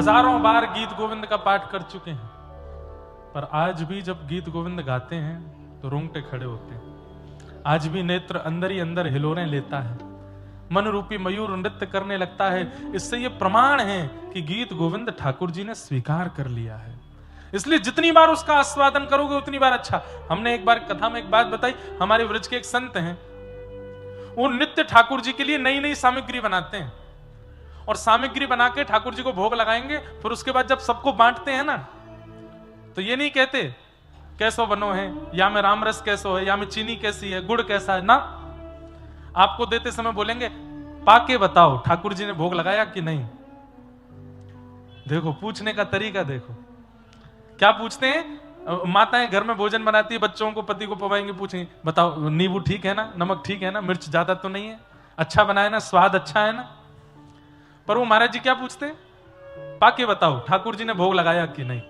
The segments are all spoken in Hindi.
हजारों बार गीत गोविंद का पाठ कर चुके हैं, पर आज भी जब गीत गोविंद गाते हैं तो रोंगटे खड़े होते हैं। आज भी नेत्र अंदर ही अंदर हिलोरें लेता है, मन रूपी मयूर नृत्य करने लगता है। इससे यह प्रमाण है कि गीत गोविंद ठाकुर जी ने स्वीकार कर लिया है। इसलिए जितनी बार उसका आस्वादन करोगे उतनी बार अच्छा। हमने एक बार कथा में एक बात बताई, हमारे व्रज के एक संत हैं, वो नित्य ठाकुर जी के लिए नई नई सामग्री बनाते हैं और सामग्री बना के ठाकुर जी को भोग लगाएंगे। फिर उसके बाद जब सबको बांटते हैं ना, तो ये नहीं कहते कैसो बनो है, या में राम रस कैसो है, या में चीनी कैसी है, गुड़ कैसा है ना। आपको देते समय बोलेंगे पाके बताओ ठाकुर जी ने भोग लगाया कि नहीं। देखो पूछने का तरीका देखो, क्या पूछते हैं। माताएं घर में भोजन बनाती है, बच्चों को पति को पवाएंगे, पूछेंगे बताओ नींबू ठीक है ना, नमक ठीक है ना, मिर्च ज्यादा तो नहीं है, अच्छा बनाया ना, स्वाद अच्छा है ना। पर वो महाराज जी क्या पूछते हैं, पाके बताओ ठाकुर जी ने भोग लगाया कि नहीं।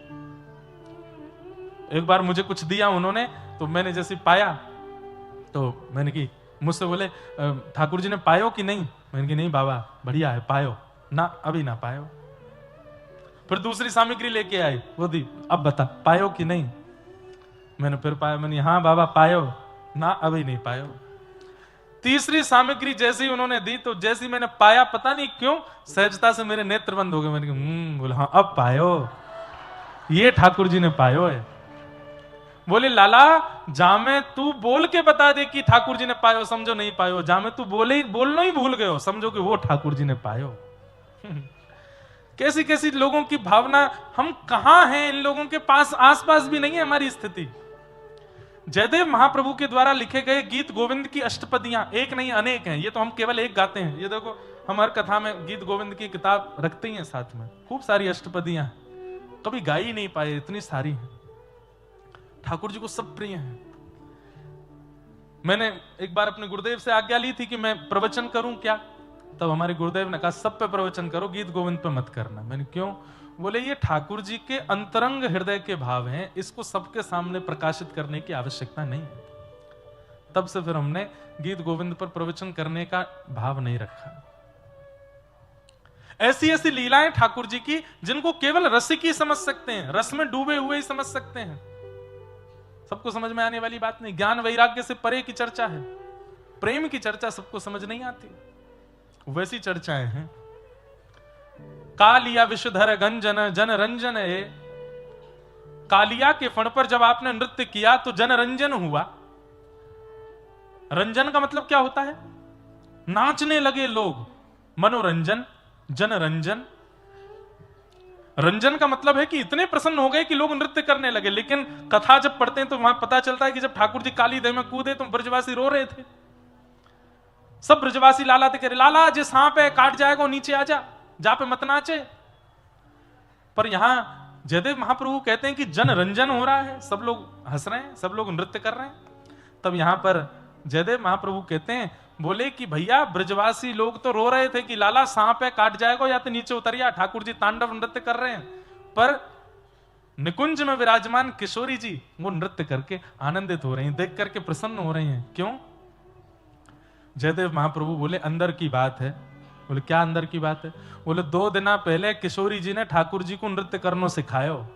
एक बार मुझे कुछ दिया उन्होंने, तो मैंने जैसे पाया तो मैंने की, मुझसे बोले ठाकुर जी ने पायो कि नहीं। मैंने की नहीं बाबा बढ़िया है, पायो ना, अभी ना पायो। फिर दूसरी सामग्री लेके आए, वो दी, अब बता पायो कि नहीं। मैंने फिर पाया, मैंने हाँ बाबा पायो ना, अभी नहीं पायो। तीसरी सामग्री जैसे ही उन्होंने दी, तो जैसे ही मैंने पाया, पता नहीं क्यों सहजता से मेरे नेत्र बंद हो गए। मैंने कहा बोला हाँ अब पायो, ये ठाकुर जी ने पायो है। बोले लाला जामे तू बोल के बता दे कि ठाकुर जी ने पायो, समझो नहीं पायो। जामे तू बोलना ही भूल गए हो, समझो कि वो ठाकुर जी ने पायो। कैसी कैसी लोगों की भावना, हम कहां हैं, इन लोगों के पास आसपास भी नहीं है हमारी स्थिति। जयदेव महाप्रभु के द्वारा लिखे गए गीत गोविंद की अष्टपदियां एक नहीं अनेक हैं। ये तो हम केवल एक गाते हैं। ये देखो हम हर कथा में गीत गोविंद की किताब रखते ही हैं साथ में, खूब सारी अष्टपदियां हैं, कभी गा ही नहीं पाए, इतनी सारी हैं। ठाकुर जी को सब प्रिय है। मैंने एक बार अपने गुरुदेव से आज्ञा ली थी कि मैं प्रवचन करूं क्या, तब हमारे गुरुदेव ने कहा सब पे प्रवचन करो, गीत गोविंद पे मत करना। मैंने क्यों, बोले ये ठाकुर जी के अंतरंग हृदय के भाव हैं, इसको सबके सामने प्रकाशित करने की आवश्यकता नहीं है। तब से फिर हमने गीत गोविंद पर प्रवचन करने का भाव नहीं रखा। ऐसी ऐसी लीलाएं ठाकुर जी की जिनको केवल रसिक ही समझ सकते हैं, रस में डूबे हुए ही समझ सकते हैं। सबको समझ में आने वाली बात नहीं। ज्ञान वैराग्य से परे की चर्चा है, प्रेम की चर्चा सबको समझ नहीं आती। वैसी चर्चाएं हैं। कालिया विषधर गंजन जन रंजन है। कालिया के फण पर जब आपने नृत्य किया तो जन रंजन हुआ। रंजन का मतलब क्या होता है, नाचने लगे लोग, मनोरंजन, जन रंजन। रंजन का मतलब है कि इतने प्रसन्न हो गए कि लोग नृत्य करने लगे। लेकिन कथा जब पढ़ते हैं तो वहां पता चलता है कि जब ठाकुर जी काली देह में कूदे तो ब्रजवासी रो रहे थे। सब ब्रजवासी लाला थे, कह रहे लाला जे सांप है काट जाएगा, नीचे आ जा, जा पे मत नाचे। पर यहां जयदेव महाप्रभु कहते हैं कि जन रंजन हो रहा है, सब लोग हंस रहे हैं, सब लोग नृत्य कर रहे हैं। तब यहां पर जयदेव महाप्रभु कहते हैं, बोले कि भैया ब्रजवासी लोग तो रो रहे थे कि लाला सांप है काट जाएगा, या तो नीचे उतर जा, ठाकुर जी तांडव नृत्य कर रहे हैं। पर निकुंज में विराजमान किशोरी जी वो नृत्य करके आनंदित हो रही हैं, देख करके प्रसन्न हो रही हैं। क्यों? जयदेव महाप्रभु बोले अंदर की बात है। बोले क्या अंदर की बात है? बोले 2 दिन पहले किशोरी जी ने ठाकुर जी को नृत्य करनो सिखायो,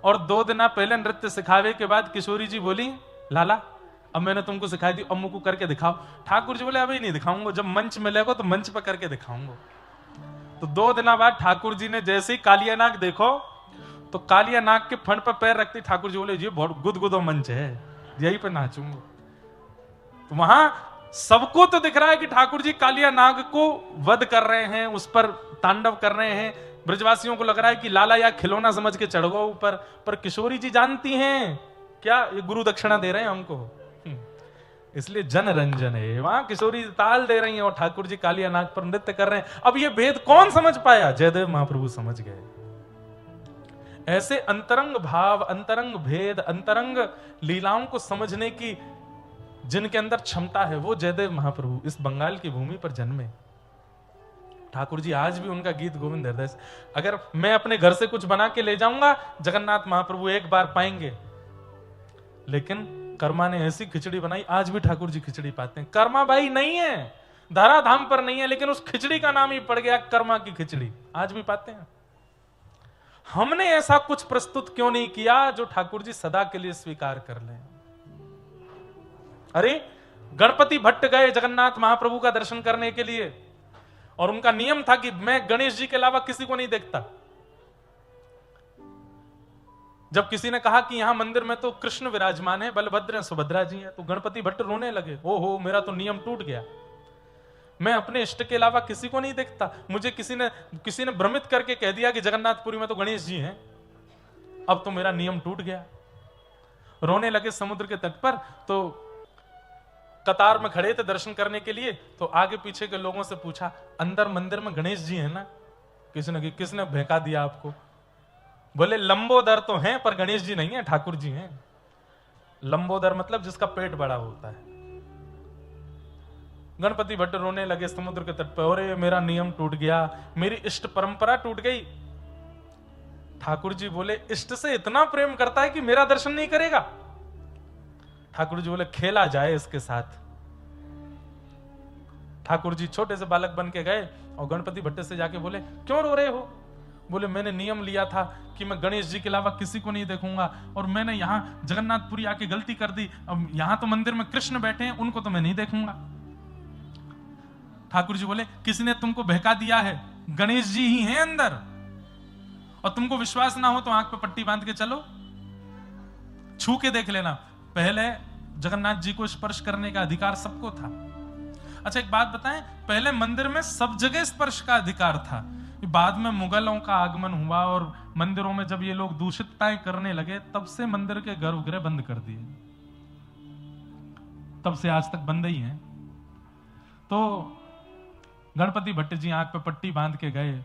और 2 दिन पहले नृत्य सिखावे के बाद किशोरी जी बोली लाला अब मैंने तुमको सिखाई दी, अब मुझको करके दिखाओ। ठाकुर जी बोले अभी नहीं दिखाऊंगा, जब मंच मिलेगा तो मंच पर करके दिखाऊंगा। तो 2 दिन बाद ठाकुर जी ने जैसे ही कालिया नाग देखो तो कालिया नाग के फण पर पैर रखती ठाकुर जी बोले जी बहुत गुदगुदो मंच है, यही पे नाचूंगा। तो वहां सबको तो दिख रहा है कि ठाकुर जी कालिया नाग को वध कर रहे हैं, उस पर तांडव कर रहे हैं। ब्रजवासियों को लग रहा है कि लाला या खिलौना समझ के चढ़ गो ऊपर। पर किशोरी जी जानती हैं क्या ये गुरु दक्षिणा दे रहे हैं हमको, इसलिए जन रंजन है। वहां किशोरी ताल दे रही हैं और ठाकुर जी कालिया नाग पर नृत्य कर रहे हैं। अब ये भेद कौन समझ पाया? जयदेव महाप्रभु समझ गए। ऐसे अंतरंग भाव, अंतरंग भेद, अंतरंग लीलाओं को समझने की जिनके अंदर क्षमता है वो जयदेव महाप्रभु इस बंगाल की भूमि पर जन्मे। ठाकुर जी आज भी उनका गीत गोविंद हृदय से, अगर मैं अपने घर से कुछ बना के ले जाऊंगा जगन्नाथ महाप्रभु एक बार पाएंगे। लेकिन कर्मा ने ऐसी खिचड़ी बनाई, आज भी ठाकुर जी खिचड़ी पाते हैं। कर्मा बाई नहीं है, धराधाम पर नहीं है, लेकिन उस खिचड़ी का नाम ही पड़ गया कर्मा की खिचड़ी। आज भी पाते हैं। हमने ऐसा कुछ प्रस्तुत क्यों नहीं किया जो ठाकुर जी सदा के लिए स्वीकार कर लें। अरे गणपति भट्ट गए जगन्नाथ महाप्रभु का दर्शन करने के लिए, और उनका नियम था कि मैं गणेश जी के अलावा किसी को नहीं देखता। जब किसी ने कहा कि यहां मंदिर में तो कृष्ण विराजमान है, बलभद्र हैं, सुभद्रा जी हैं, तो गणपति भट्ट रोने लगे। ओहो, मेरा तो नियम टूट गया, मैं अपने इष्ट के अलावा किसी को नहीं देखता। मुझे किसी ने भ्रमित करके कह दिया कि जगन्नाथपुरी में तो गणेश जी हैं, अब तो मेरा नियम टूट गया। रोने लगे समुद्र के तट पर। तो कतार में खड़े थे दर्शन करने के लिए, तो आगे पीछे के लोगों से पूछा, अंदर मंदिर में गणेश जी है ना? किसने भेंका दिया आपको? बोले लंबोदर तो हैं पर गणेश जी नहीं है, ठाकुर जी हैं। लंबोदर मतलब जिसका पेट बड़ा होता है। गणपति भट्ट रोने लगे समुद्र के तट पर, अरे मेरा नियम टूट गया, मेरी इष्ट परंपरा टूट गई। ठाकुर जी बोले, इष्ट से इतना प्रेम करता है कि मेरा दर्शन नहीं करेगा? ठाकुर जी बोले, खेला जाए इसके साथ। ठाकुर जी छोटे से बालक बन के गए और गणपति भट्ट से जाके बोले, क्यों रो रहे हो? बोले, मैंने नियम लिया था कि मैं गणेश जी के अलावा किसी को नहीं देखूंगा, और मैंने यहां जगन्नाथपुरी आके गलती कर दी। अब यहां तो मंदिर में कृष्ण बैठे हैं, उनको तो मैं नहीं देखूंगा। ठाकुर जी बोले, किसी ने तुमको बहका दिया है, गणेश जी ही हैं अंदर, और तुमको विश्वास ना हो तो आंख पे पट्टी बांध के चलो, छू के देख लेना। पहले जगन्नाथ जी को स्पर्श करने का अधिकार सबको था। अच्छा एक बात बताएं, पहले मंदिर में सब जगह स्पर्श का अधिकार था। बाद में मुगलों का आगमन हुआ और मंदिरों में जब ये लोग दूषितताएं करने लगे, तब से मंदिर के गर्भगृह बंद कर दिए। तब से आज तक बंद ही हैं। तो गणपति भट्ट जी आंख पे पट्टी बांध के गए,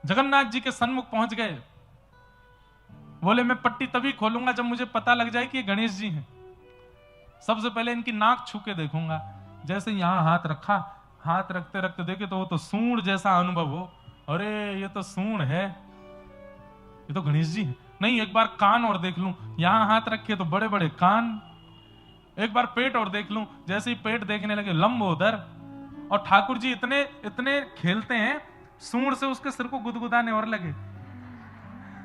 जगन्नाथ जी के सन्मुख पहुंच गए। बोले, मैं पट्टी तभी खोलूंगा जब मुझे पता लग जाए कि ये गणेश जी हैं। सबसे पहले इनकी नाक छू के देखूंगा। जैसे यहां हाथ रखा, हाथ रखते रखते देखे तो वो तो सूंड जैसा अनुभव हो। अरे ये तो सूंड है, ये तो गणेश जी है। नहीं, एक बार कान और देख लूं, यहां हाथ रखे तो बड़े बड़े कान। एक बार पेट और देख लूं, जैसे ही पेट देखने लगे लंबोदर। और ठाकुर जी इतने इतने खेलते हैं, सूंड से उसके सिर को गुदगुदाने और लगे,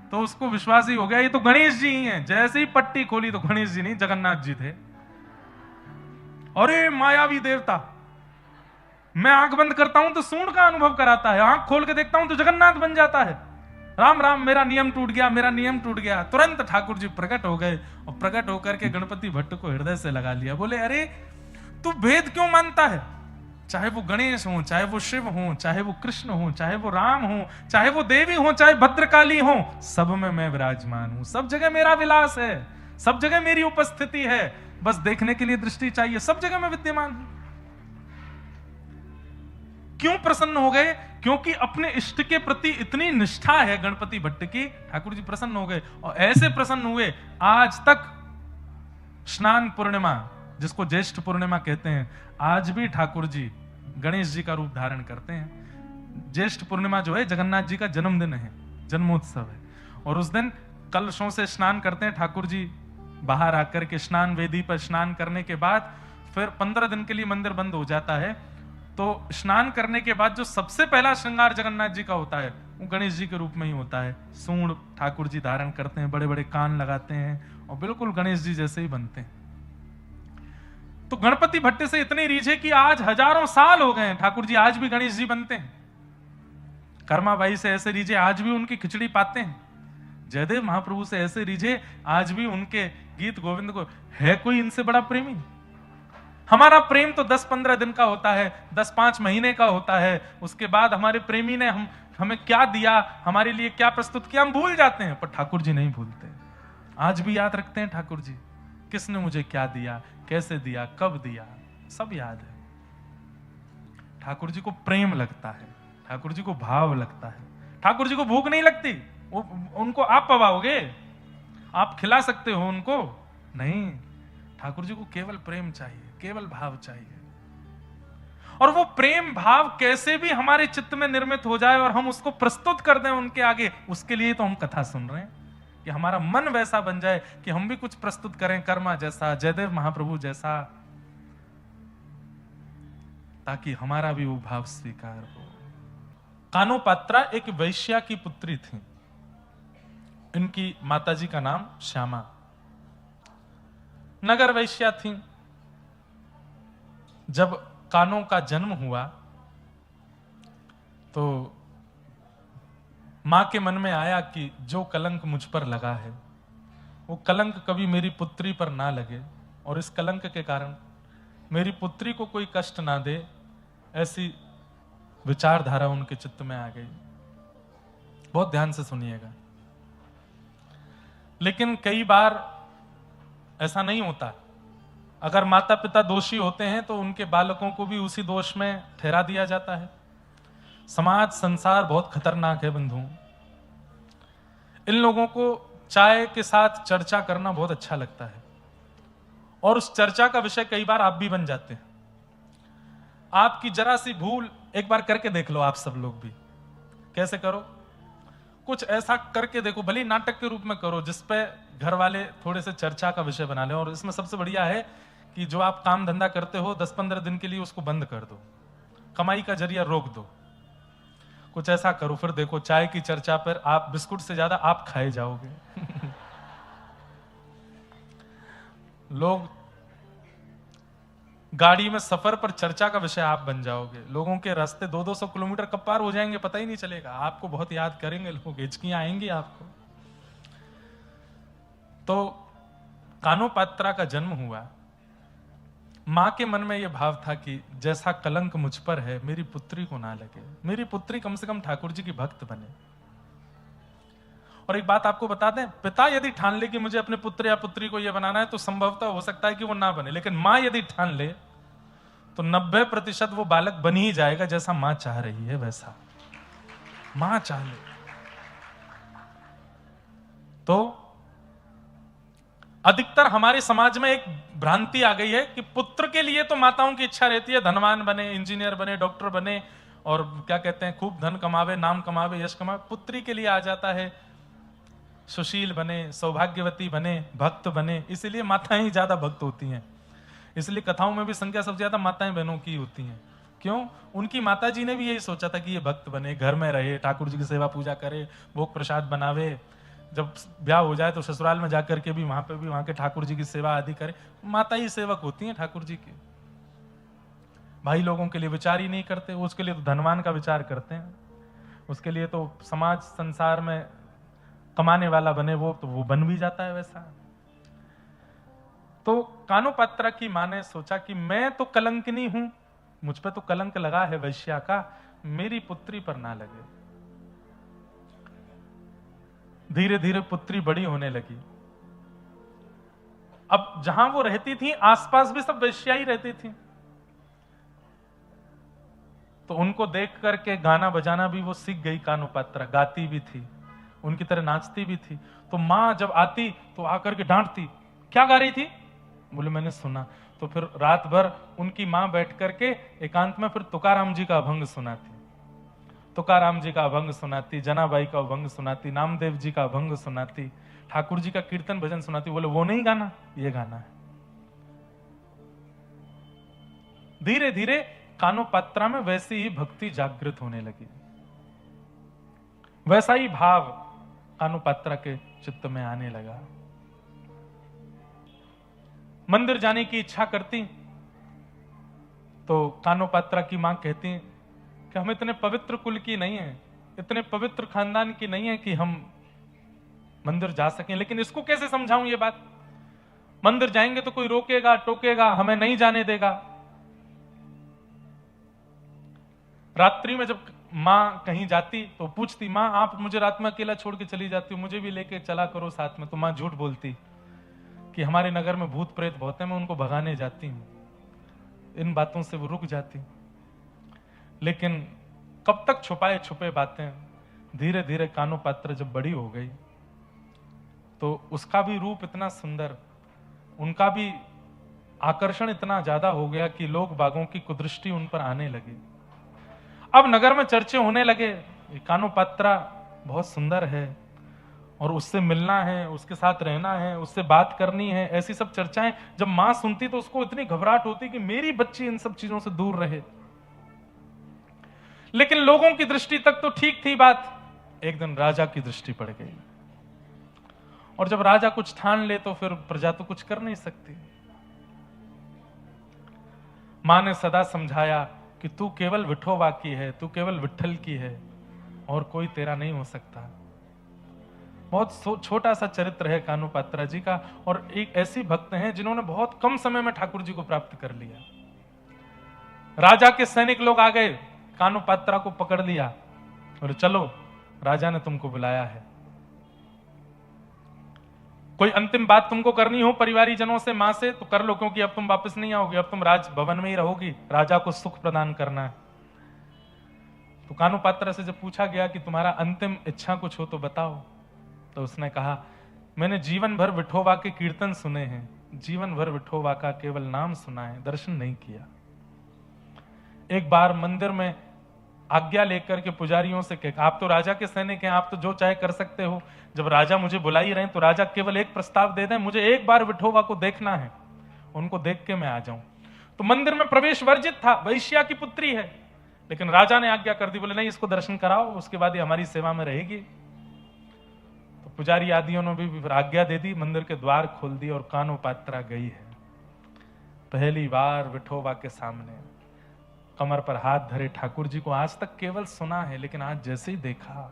तो उसको विश्वास ही हो गया ये तो गणेश जी ही हैं। जैसे ही पट्टी खोली तो गणेश जी नहीं, जगन्नाथ जी थे। अरे मायावी देवता, मैं आंख बंद करता हूं तो सूंड का अनुभव कराता है, आंख खोल के देखता हूं तो जगन्नाथ बन जाता है। राम राम, मेरा नियम टूट गया, मेरा नियम टूट गया। तुरंत ठाकुर जी प्रकट हो गए और प्रकट होकर के गणपति भट्ट को हृदय से लगा लिया। बोले, अरे तू भेद क्यों मानता है? चाहे वो गणेश हो, चाहे वो शिव हो, चाहे वो कृष्ण हो, चाहे वो राम हो, चाहे वो देवी हो, चाहे भद्रकाली हो, सब में मैं विराजमान हूं। सब जगह मेरा विलास है, सब जगह मेरी उपस्थिति है, बस देखने के लिए दृष्टि चाहिए। सब जगह मैं विद्यमान हूं। क्यों प्रसन्न हो गए? क्योंकि अपने इष्ट के प्रति इतनी निष्ठा है गणपति भट्ट की, ठाकुर जी प्रसन्न हो गए। और ऐसे प्रसन्न हुए, आज तक स्नान पूर्णिमा, जिसको ज्येष्ठ पूर्णिमा कहते हैं, आज भी ठाकुर जी गणेश जी का रूप धारण करते हैं। ज्येष्ठ पूर्णिमा जो है जगन्नाथ जी का जन्मदिन है, जन्मोत्सव है, और उस दिन कलशों से स्नान करते हैं ठाकुर जी। बाहर आकर के स्नान वेदी पर स्नान करने के बाद फिर 15 दिन के लिए मंदिर बंद हो जाता है। तो स्नान करने के बाद जो सबसे पहला श्रृंगार जगन्नाथ जी का होता है, वो गणेश जी के रूप में ही होता है। सूंड ठाकुर जी धारण करते हैं, बड़े बड़े कान लगाते हैं और बिल्कुल गणेश जी जैसे ही बनते हैं। तो गणपति भट्ट से इतनी रीझ है कि आज हजारों साल हो गए हैं, ठाकुर जी आज भी गणेश जी बनते हैं। कर्माबाई से ऐसे रीझे, आज भी उनकी खिचड़ी पाते हैं। जयदेव महाप्रभु से ऐसे रीझे, आज भी उनके गीत गोविंद को। है कोई इनसे बड़ा प्रेमी? हमारा प्रेम तो 10-15 दिन का होता है, 10-5 महीने का होता है। उसके बाद हमारे प्रेमी ने हमें क्या दिया, हमारे लिए क्या प्रस्तुत किया, हम भूल जाते हैं। पर ठाकुर जी नहीं भूलते, आज भी याद रखते हैं ठाकुर जी। किसने मुझे क्या दिया, कैसे दिया, कब दिया, सब याद है। ठाकुर जी को प्रेम लगता है, ठाकुर जी को भाव लगता है, ठाकुर जी को भूख नहीं लगती। उनको आप पवाओगे, आप खिला सकते हो उनको? नहीं, ठाकुर जी को केवल प्रेम चाहिए, केवल भाव चाहिए। और वो प्रेम भाव कैसे भी हमारे चित्त में निर्मित हो जाए और हम उसको प्रस्तुत कर दें उनके आगे, उसके लिए तो हम कथा सुन रहे हैं कि हमारा मन वैसा बन जाए कि हम भी कुछ प्रस्तुत करें, कर्मा जैसा, जयदेव महाप्रभु जैसा। ताकि हमारा भी वो भाव स्वीकार हो। कानोपात्रा एक वैश्या की पुत्री थी। इनकी माताजी का नाम श्यामा, नगर वैश्या थी। जब कानों का जन्म हुआ तो मां के मन में आया कि जो कलंक मुझ पर लगा है वो कलंक कभी मेरी पुत्री पर ना लगे, और इस कलंक के कारण मेरी पुत्री को कोई कष्ट ना दे, ऐसी विचारधारा उनके चित्त में आ गई। बहुत ध्यान से सुनिएगा। लेकिन कई बार ऐसा नहीं होता। अगर माता पिता दोषी होते हैं तो उनके बालकों को भी उसी दोष में ठहरा दिया जाता है। समाज संसार बहुत खतरनाक है बंधुओं। इन लोगों को चाय के साथ चर्चा करना बहुत अच्छा लगता है, और उस चर्चा का विषय कई बार आप भी बन जाते हैं। आपकी जरा सी भूल एक बार करके देख लो। आप सब लोग भी कैसे करो, कुछ ऐसा करके देखो, भले नाटक के रूप में करो जिसपे घर वाले थोड़े से चर्चा का विषय बना लें। और इसमें सबसे बढ़िया है कि जो आप काम धंधा करते हो 10-15 दिन के लिए उसको बंद कर दो, कमाई का जरिया रोक दो। कुछ ऐसा करो, फिर देखो चाय की चर्चा पर आप बिस्कुट से ज्यादा आप खाए जाओगे। लोग गाड़ी में सफर पर चर्चा का विषय आप बन जाओगे। लोगों के रास्ते 200-200 किलोमीटर कब पार हो जाएंगे पता ही नहीं चलेगा। आपको बहुत याद करेंगे लोग, हिचकियां आएंगी आपको। तो कानोपात्रा का जन्म हुआ। मां के मन में यह भाव था कि जैसा कलंक मुझ पर है मेरी पुत्री को ना लगे, मेरी पुत्री कम से कम ठाकुर जी की भक्त बने। और एक बात आपको बता दें, पिता यदि ठान ले कि मुझे अपने पुत्र या पुत्री को यह बनाना है तो संभवतः हो सकता है कि वो ना बने, लेकिन मां यदि ठान ले तो 90% वो बालक बन ही जाएगा जैसा मां चाह रही है वैसा। मां चाह ले तो अधिकतर हमारे समाज में एक भ्रांति आ गई है कि पुत्र के लिए तो माताओं की इच्छा रहती है धनवान बने, इंजीनियर बने, डॉक्टर बने, और क्या कहते हैं खूब धन कमावे, नाम कमावे, यश कमावे। पुत्री के लिए आ जाता है सुशील बने, सौभाग्यवती बने, भक्त बने। इसलिए माताएं ही ज्यादा भक्त होती हैं। इसलिए कथाओं में भी संख्या सबसे ज्यादा माताएं बहनों की होती हैं। क्यों? उनकी माताजी ने भी यही सोचा था कि ये भक्त बने, घर में रहे, ठाकुर जी की सेवा पूजा करे, भोग प्रसाद बनावे, जब ब्याह हो जाए तो ससुराल में जाकर के भी वहां पे भी वहां के ठाकुर जी की सेवा आदि करे। माता ही सेवक होती हैं ठाकुर जी की। भाई लोगों के लिए विचार ही नहीं करते, उसके लिए तो धनवान का विचार करते हैं। उसके लिए तो समाज संसार में कमाने वाला बने, वो तो वो बन भी जाता है वैसा। तो कानोपात्रा की मां ने सोचा कि मैं तो कलंकिनी हूं, मुझ पे तो कलंक लगा है वैश्या का, मेरी पुत्री पर ना लगे। धीरे धीरे पुत्री बड़ी होने लगी। अब जहां वो रहती थी आसपास भी सब वैश्या ही रहती थी, तो उनको देख करके गाना बजाना भी वो सीख गई। कानोपात्रा गाती भी थी, उनकी तरह नाचती भी थी। तो मां जब आती तो आकर के डांटती, क्या गा रही थी? बोले मैंने सुना। तो फिर रात भर उनकी मां बैठ करके एकांत में फिर तुकाराम जी का अभंग सुनाती, तुकाराम जी का अभंग सुनाती, जनाबाई का अभंग सुनाती, नामदेव जी का अभंग सुनाती, ठाकुर जी का कीर्तन भजन सुनाती। बोले वो नहीं गाना, ये गाना है। धीरे धीरे कानोपात्रा में वैसी ही भक्ति जागृत होने लगी, वैसा ही भाव कानोपात्रा के चित्त में आने लगा। मंदिर जाने की इच्छा करती तो कानोपात्रा की मां कहती कि हम इतने पवित्र कुल की नहीं है, इतने पवित्र खानदान की नहीं है कि हम मंदिर जा सकें। लेकिन इसको कैसे समझाऊं ये बात? मंदिर जाएंगे तो कोई रोकेगा टोकेगा, हमें नहीं जाने देगा। रात्रि में जब मां कहीं जाती तो पूछती, मां आप मुझे रात में अकेला छोड़ के चली जाती हो, मुझे भी लेके चला करो साथ में। तो मां झूठ बोलती कि हमारे नगर में भूत प्रेत बहुत है, मैं उनको भगाने जाती हूं। इन बातों से वो रुक जाती। लेकिन कब तक छुपाए छुपे बातें। धीरे धीरे कानोपात्रा जब बड़ी हो गई तो उसका भी रूप इतना सुंदर, उनका भी आकर्षण इतना ज्यादा हो गया कि लोग बागों की कुदृष्टि उन पर आने लगी। अब नगर में चर्चे होने लगे, कानोपात्रा बहुत सुंदर है और उससे मिलना है, उसके साथ रहना है, उससे बात करनी है, ऐसी सब चर्चाएं। जब मां सुनती तो उसको इतनी घबराहट होती कि मेरी बच्ची इन सब चीजों से दूर रहे। लेकिन लोगों की दृष्टि तक तो ठीक थी बात। एक दिन राजा की दृष्टि पड़ गई, और जब राजा कुछ ठान ले तो फिर प्रजा तो कुछ कर नहीं सकती। मां ने सदा समझाया कि तू केवल विठोबा की है, तू केवल विठल की है, और कोई तेरा नहीं हो सकता। बहुत छोटा सा चरित्र है कानूपात्रा जी का, और एक ऐसी भक्त हैं जिन्होंने बहुत कम समय में ठाकुर जी को प्राप्त कर लिया। राजा के सैनिक लोग आ गए, कानूपात्रा को पकड़ लिया और चलो राजा ने तुमको बुलाया है, कोई अंतिम बात तुमको करनी हो परिवारी जनों से, मां से, तो कर लो, क्योंकि अब तुम वापस नहीं आओगे, अब तुम राज भवन में ही रहोगी, राजा को सुख प्रदान करना है। तो कानूपात्रा से जब पूछा गया कि तुम्हारा अंतिम इच्छा कुछ हो तो बताओ, तो उसने कहा मैंने जीवन भर विठोबा के कीर्तन सुने हैं, जीवन भर विठोबा का केवल नाम सुना है, दर्शन नहीं किया। एक बार मंदिर में आज्ञा लेकर के पुजारियों से कहा, आप तो राजा के सैनिक हैं, आप तो जो चाहे कर सकते हो, जब राजा मुझे बुला ही रहे हैं तो राजा केवल एक प्रस्ताव दे दें, मुझे एक बार विठोबा को देखना है, उनको देख के मैं आ जाऊं। तो मंदिर में प्रवेश वर्जित था, वैश्या की पुत्री है, लेकिन राजा ने आज्ञा कर दी, बोले नहीं इसको दर्शन कराओ, उसके बाद ये हमारी सेवा में रहेगी। तो पुजारी आदियों ने भी आज्ञा दे दी, मंदिर के द्वार खोल दिए और कानूपात्रा गई है। पहली बार विठोबा के सामने कमर पर हाथ धरे ठाकुर जी को आज तक केवल सुना है, लेकिन आज जैसे ही देखा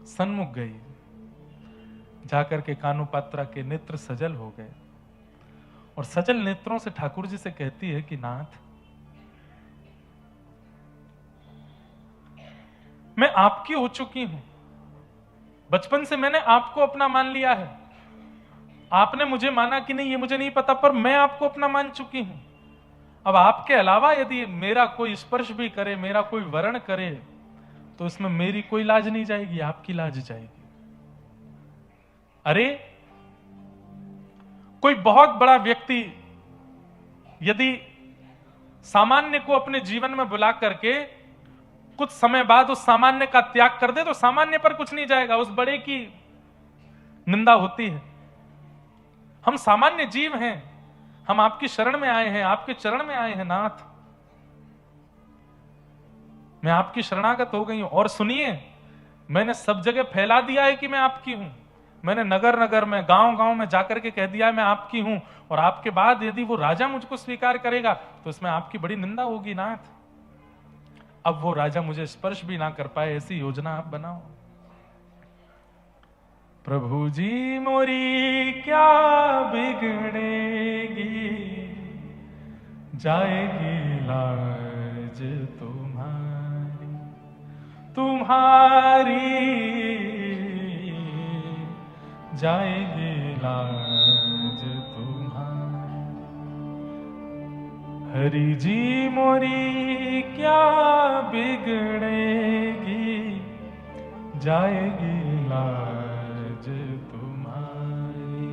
सन्मुख गई, जाकर के कानूपात्रा के नेत्र सजल हो गए, और सजल नेत्रों से ठाकुर जी से कहती है कि नाथ, मैं आपकी हो चुकी हूं, बचपन से मैंने आपको अपना मान लिया है, आपने मुझे माना कि नहीं ये मुझे नहीं पता, पर मैं आपको अपना मान चुकी हूं। अब आपके अलावा यदि मेरा कोई स्पर्श भी करे, मेरा कोई वर्ण करे, तो इसमें मेरी कोई लाज नहीं जाएगी, आपकी लाज जाएगी। अरे कोई बहुत बड़ा व्यक्ति यदि सामान्य को अपने जीवन में बुला करके कुछ समय बाद उस सामान्य का त्याग कर दे, तो सामान्य पर कुछ नहीं जाएगा, उस बड़े की निंदा होती है। हम सामान्य जीव हैं, हम आपकी शरण में आए हैं, आपके चरण में आए हैं नाथ, मैं आपकी शरणागत हो गई हूं। और सुनिए, मैंने सब जगह फैला दिया है कि मैं आपकी हूं, मैंने नगर नगर में, गांव गांव में जाकर के कह दिया है मैं आपकी हूं, और आपके बाद यदि वो राजा मुझको स्वीकार करेगा तो इसमें आपकी बड़ी निंदा होगी नाथ। अब वो राजा मुझे स्पर्श भी ना कर पाए, ऐसी योजना आप बनाओ। प्रभु जी मोरी क्या बिगड़ेगी, जाएगी लाज तुम्हारी, तुम्हारी जाएगी लाज तुम्हारी। हरि जी मोरी क्या बिगड़ेगी, जाएगी लाज तुम्हारी,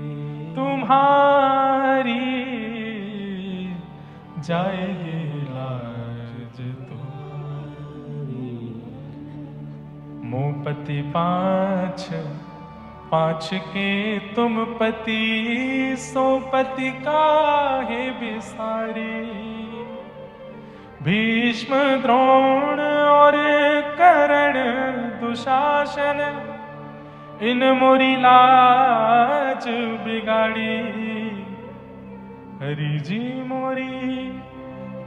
तुम्हारी जाएगी लाज तुम्हारी। मोपति पांच पांच के तुम पति, सो पति काहे बिसारी। भीष्म द्रोण और कर्ण दुशासन, इन मोरी लाज बिगाड़ी। हरि जी मोरी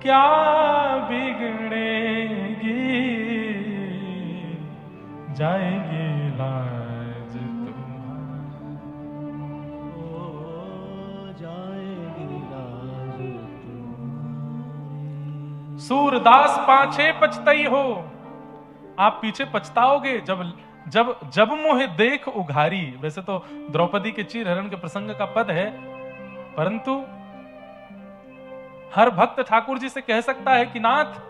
क्या बिगड़ेगी, जाएगी लाज तुम्हारी, जाएगी लाज तुम्हारी। सूरदास पाछे पछतई हो, आप पीछे पछताओगे जब जब जब मोहे देख उघारी। वैसे तो द्रौपदी के चीर हरण के प्रसंग का पद है, परंतु हर भक्त ठाकुर जी से कह सकता है कि नाथ,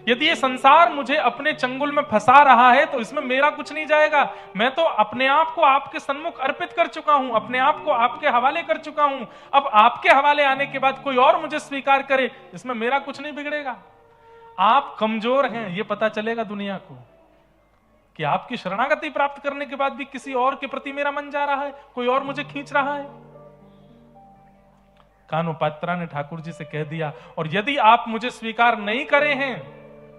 यदि ये संसार मुझे अपने चंगुल में फंसा रहा है तो इसमें मेरा कुछ नहीं जाएगा। मैं तो अपने आप को आपके सन्मुख अर्पित कर चुका हूं, अपने आप को आपके हवाले कर चुका हूं। अब आपके हवाले आने के बाद कोई और मुझे स्वीकार करे, इसमें मेरा कुछ नहीं बिगड़ेगा। आप कमजोर हैं ये पता चलेगा दुनिया को, कि आपकी शरणागति प्राप्त करने के बाद भी किसी और के प्रति मेरा मन जा रहा है, कोई और मुझे खींच रहा है। कानोपात्रा ने ठाकुर जी से कह दिया, और यदि आप मुझे स्वीकार नहीं करे हैं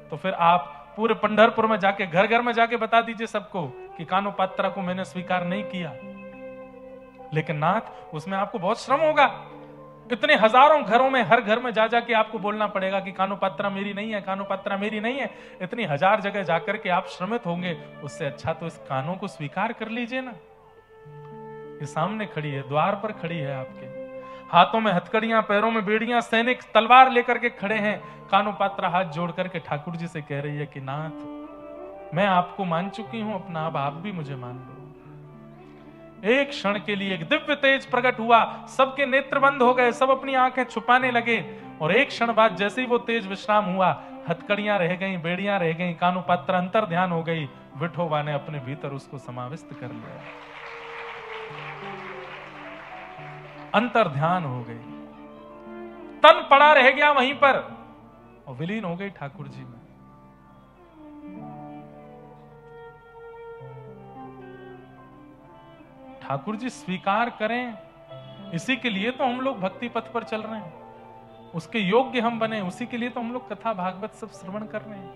तो फिर आप पूरे पंढरपुर में जाके घर घर में जाके बता दीजिए सबको कि कानोपात्रा को मैंने स्वीकार नहीं किया। लेकिन नाथ, उसमें आपको बहुत श्रम होगा। इतने हजारों घरों में, हर घर में जा जाके आपको बोलना पड़ेगा कि कानोपात्रा मेरी नहीं है, कानोपात्रा मेरी नहीं है। इतनी हजार जगह जाकर के आप श्रमित होंगे, उससे अच्छा तो इस कानों को स्वीकार कर लीजिए ना। ये सामने खड़ी है, द्वार पर खड़ी है आपके, हाथों में हथकड़ियां, पैरों में बेड़ियां, सैनिक तलवार लेकर के खड़े हैं। कानोपात्रा हाथ जोड़ करके ठाकुर जी से कह रही है कि नाथ, मैं आपको मान चुकी हूं अपना, अब आप भी मुझे मान लो। एक क्षण के लिए एक दिव्य तेज प्रकट हुआ, सबके नेत्र बंद हो गए, सब अपनी आंखें छुपाने लगे, और एक क्षण बाद जैसे ही वो तेज विश्राम हुआ, हथकड़ियां रह गईं, बेड़ियां रह गईं, कानोपात्रा अंतर ध्यान हो गई, विठोबा ने अपने भीतर उसको समाविष्ट कर लिया, अंतर ध्यान हो गई, तन पड़ा रह गया वहीं पर और विलीन हो गई ठाकुर जी में। ठाकुर जी स्वीकार करें, इसी के लिए तो हम लोग भक्ति पथ पर चल रहे हैं, उसके योग्य हम बने, उसी के लिए तो हम लोग कथा भागवत सब श्रवण कर रहे हैं।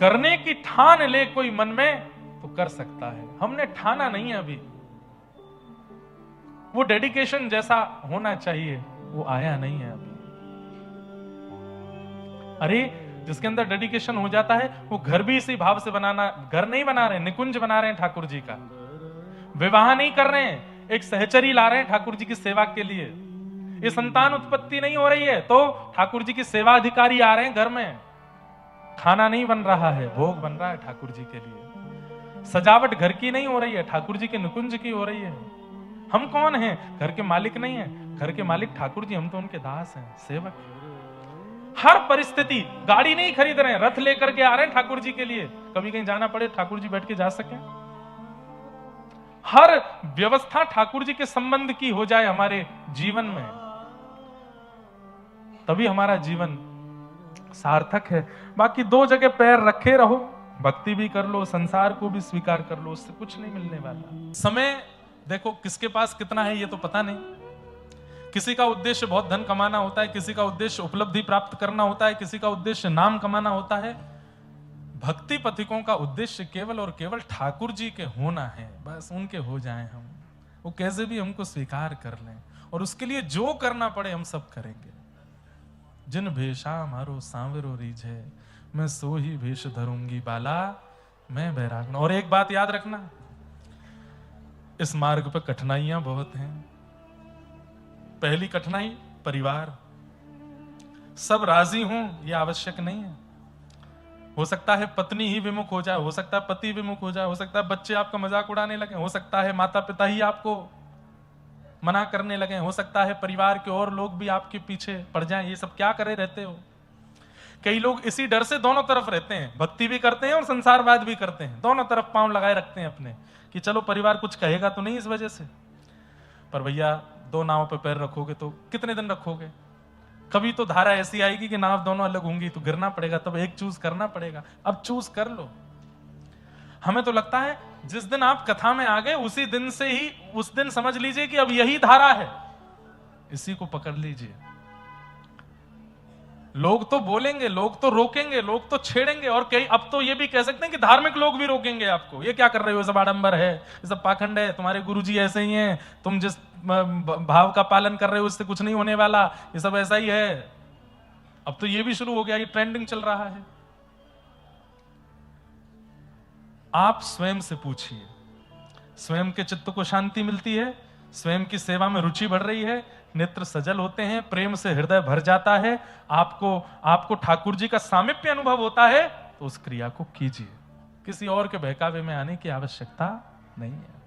करने की ठान ले कोई मन में तो कर सकता है, हमने ठाना नहीं है अभी। वो डेडिकेशन जैसा होना चाहिए वो आया नहीं है अभी। अरे जिसके अंदर डेडिकेशन हो जाता है वो घर भी इसी भाव से बनाना, घर नहीं बना रहे, निकुंज बना रहे हैं ठाकुर जी का, विवाह नहीं कर रहे हैं, एक सहचरी ला रहे हैं ठाकुर जी की सेवा के लिए। ये संतान उत्पत्ति नहीं हो रही है तो ठाकुर जी की सेवा अधिकारी आ रहे हैं घर में, खाना नहीं बन रहा है, भोग बन रहा है ठाकुर जी के लिए। सजावट घर की नहीं हो रही है, ठाकुर जी के निकुंज की हो रही है। हम कौन हैं? घर के मालिक नहीं है, घर के मालिक ठाकुर जी, हम तो उनके दास हैं, सेवक। हर परिस्थिति, गाड़ी नहीं खरीद रहे हैं, रथ लेकर के आ रहे हैं ठाकुर जी के लिए, कभी कहीं जाना पड़े ठाकुर जी बैठ के जा सके। हर व्यवस्था ठाकुर जी के संबंध की हो जाए हमारे जीवन में, तभी हमारा जीवन सार्थक है। बाकी दो जगह पैर रखे रहो, भक्ति भी कर लो, संसार को भी स्वीकार कर लो, उससे कुछ नहीं मिलने वाला। समय देखो किसके पास कितना है ये तो पता नहीं। किसी का उद्देश्य बहुत धन कमाना होता है, किसी का उद्देश्य उपलब्धि प्राप्त करना होता है, किसी का उद्देश्य नाम कमाना होता है। भक्ति पथिकों का उद्देश्य केवल और केवल ठाकुर जी के होना है, बस उनके हो जाएं हम, वो कैसे भी हमको स्वीकार कर लें, और उसके लिए जो करना पड़े हम सब करेंगे। जिन भेषा मारो सांवरो रीझे, मैं सो ही भेष धरूंगी बाला, मैं बैराग। और एक बात याद रखना, इस मार्ग पर कठिनाइयां बहुत हैं। पहली कठिनाई परिवार, सब राजी हों ये आवश्यक नहीं है। हो सकता है पत्नी ही विमुख हो जाए, हो सकता है पति विमुख हो जाए, हो सकता है बच्चे आपका मजाक उड़ाने लगे, हो सकता है माता पिता ही आपको मना करने लगे, हो सकता है परिवार के और लोग भी आपके पीछे पड़ जाएं। ये सब क्या करे रहते हो? कई लोग इसी डर से दोनों तरफ रहते हैं, भक्ति भी करते हैं और संसारवाद भी करते हैं, दोनों तरफ पांव लगाए रखते हैं अपने, कि चलो परिवार कुछ कहेगा तो नहीं इस वजह से। पर भैया दो नाव पे पैर रखोगे तो कितने दिन रखोगे? कभी तो धारा ऐसी आएगी कि नाव दोनों अलग होंगी तो गिरना पड़ेगा, तब एक चूज करना पड़ेगा। अब चूज कर लो। हमें तो लगता है जिस दिन आप कथा में आ गए उसी दिन से ही, उस दिन समझ लीजिए कि अब यही धारा है, इसी को पकड़ लीजिए। लोग तो बोलेंगे, लोग तो रोकेंगे, लोग तो छेड़ेंगे, और कई अब तो ये भी कह सकते हैं कि धार्मिक लोग भी रोकेंगे आपको। ये क्या कर रहे हो, ये सब आडंबर है, ये सब पाखंड है, तुम्हारे गुरुजी ऐसे ही हैं, तुम जिस भाव का पालन कर रहे हो उससे कुछ नहीं होने वाला, ये सब ऐसा ही है। अब तो ये भी शुरू हो गया, ये ट्रेंडिंग चल रहा है। आप स्वयं से पूछिए, स्वयं के चित्त को शांति मिलती है, स्वयं की सेवा में रुचि बढ़ रही है, नेत्र सजल होते हैं, प्रेम से हृदय भर जाता है, आपको ठाकुर जी का सामीप्य अनुभव होता है, तो उस क्रिया को कीजिए। किसी और के बहकावे में आने की आवश्यकता नहीं है।